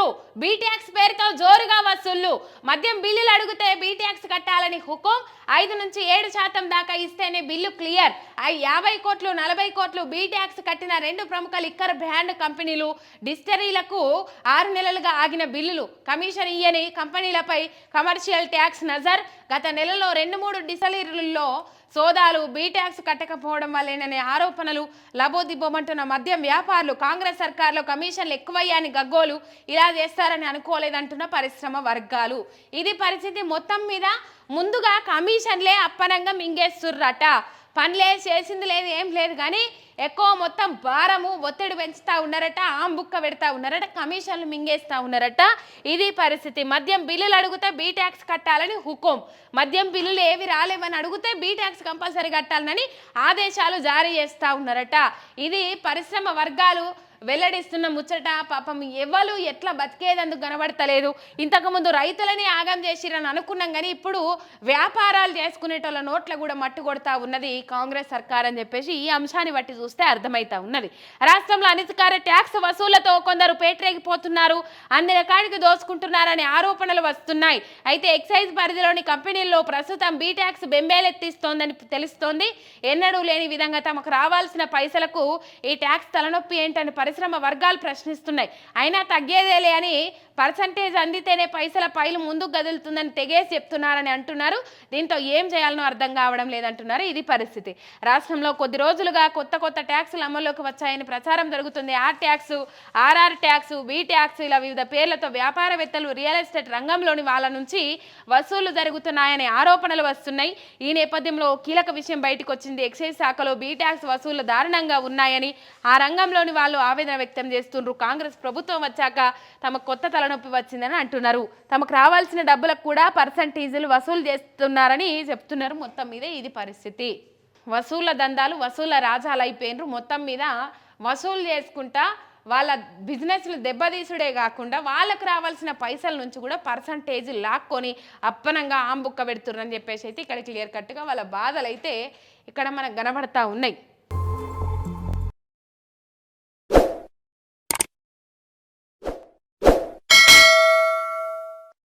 ట్యాక్స్లు బీట్యాక్స్ పేరుతో జోరుగా వసూళ్లు మద్యం బిల్లులు అడిగితే బీట్యాక్స్ కట్టాలని హుకుం 5 నుంచి 7% దాకా ఇస్తేనే బిల్లు క్లియర్ 50 కోట్లు 40 కోట్లు బీట్యాక్స్ కట్టిన 2 ప్రముఖ లిక్కర్ బ్రాండ్ కంపెనీలు డిస్టరీలకు 6 నెలలుగా ఆగిన బిల్లులు కమిషన్ ఇయ్యని కంపెనీలపై కమర్షియల్ ట్యాక్స్ నజర్ గత నెలలో 2-3 డిస్టరీల్లో సోదాలు బీట్యాక్స్ కట్టకపోవడం వల్లేననే ఆరోపణలు లబోదిబ్బోమంటున్న మద్యం వ్యాపారులు కాంగ్రెస్ సర్కార్లో కమిషన్లు ఎక్కువయ్యాని గగ్గోలు ఇలా చేస్తారని అనుకోలేదంటున్న పరిశ్రమ వర్గాలు ఇది పరిస్థితి మొత్తం మీద ముందుగా కమిషన్లే అప్పనంగా మింగేస్తుర్రట పనిలే చేసింది లేదు ఏం లేదు కానీ ఎక్కువ మొత్తం భారము ఒత్తిడి పెంచుతా ఉన్నారట ఆంబుక్క పెడతా ఉన్నారట కమిషన్లు మింగేస్తా ఉన్నారట ఇది పరిస్థితి మద్యం బిల్లులు అడిగితే బీట్యాక్స్ కట్టాలని హుకుం మద్యం బిల్లులు ఏవి రాలేవని అడిగితే బీట్యాక్స్ కంపల్సరీ కట్టాలని ఆదేశాలు జారీ చేస్తా ఉన్నారట ఇది పరిశ్రమ వర్గాలు వెల్లడిస్తున్న ముచ్చట పాపం ఎవరు ఎట్లా బతికేదందుకు కనబడతలేదు ఇంతకుముందు రైతులని ఆగం చేసిరని అనుకున్నాం కానీ ఇప్పుడు వ్యాపారాలు చేసుకునేటోళ్ళ నోట్ల కూడా మట్టు కొడతా ఉన్నది కాంగ్రెస్ సర్కార్ అని చెప్పేసి ఈ అంశాన్ని బట్టి చూస్తే అర్థమవుతా ఉన్నది రాష్ట్రంలో అనధికార ట్యాక్స్ వసూళ్లతో కొందరు పేటరేగిపోతున్నారు అందిన కాడికి దోసుకుంటున్నారనే ఆరోపణలు వస్తున్నాయి అయితే ఎక్సైజ్ పరిధిలోని కంపెనీల్లో ప్రస్తుతం బీట్యాక్స్ బెంబేలెత్తిస్తోందని తెలుస్తోంది ఎన్నడూ లేని విధంగా తమకు రావాల్సిన పైసలకు ఈ ట్యాక్స్ తలనొప్పి ఏంటని పరిశ్రమ వర్గాలు ప్రశ్నిస్తున్నాయి అయినా తగ్గేదేలే అని పర్సంటేజ్ అందితేనే పైసల పైలు ముందుకు కదులుతుందని తెగేసి చెప్తున్నారని అంటున్నారు దీంతో ఏం చేయాలనో అర్థం కావడం లేదంటున్నారు ఇది పరిస్థితి రాష్ట్రంలో కొద్ది రోజులుగా కొత్త ట్యాక్సులు అమల్లోకి వచ్చాయని ప్రచారం జరుగుతుంది R tax RR tax B tax ఇలా వివిధ పేర్లతో వ్యాపారవేత్తలు రియల్ ఎస్టేట్ రంగంలోని వాళ్ళ నుంచి వసూలు జరుగుతున్నాయనే ఆరోపణలు వస్తున్నాయి ఈ నేపథ్యంలో కీలక విషయం బయటకు వచ్చింది ఎక్సైజ్ శాఖలో బి ట్యాక్స్ వసూళ్లు దారుణంగా ఉన్నాయని ఆ రంగంలోని వాళ్ళు ఆవేదన వ్యక్తం చేస్తున్నారు కాంగ్రెస్ ప్రభుత్వం వచ్చాక తమ కొత్త తలనొప్పి వచ్చిందని అంటున్నారు తమకు రావాల్సిన డబ్బులకు కూడా పర్సంటేజీలు వసూలు చేస్తున్నారని చెప్తున్నారు మొత్తం మీద ఇది పరిస్థితి వసూళ్ల దందాలు వసూళ్ల రాజాలు అయిపోయినరు మొత్తం మీద వసూలు చేసుకుంటా వాళ్ళ బిజినెస్లు దెబ్బతీసుడే కాకుండా వాళ్ళకు రావాల్సిన పైసల నుంచి కూడా పర్సంటేజ్ లాక్కొని అప్పనంగా ఆంబుక్క పెడుతున్నారని చెప్పేసి అయితే ఇక్కడ క్లియర్ కట్గా వాళ్ళ బాధలు అయితే ఇక్కడ మనకు కనబడతా ఉన్నాయి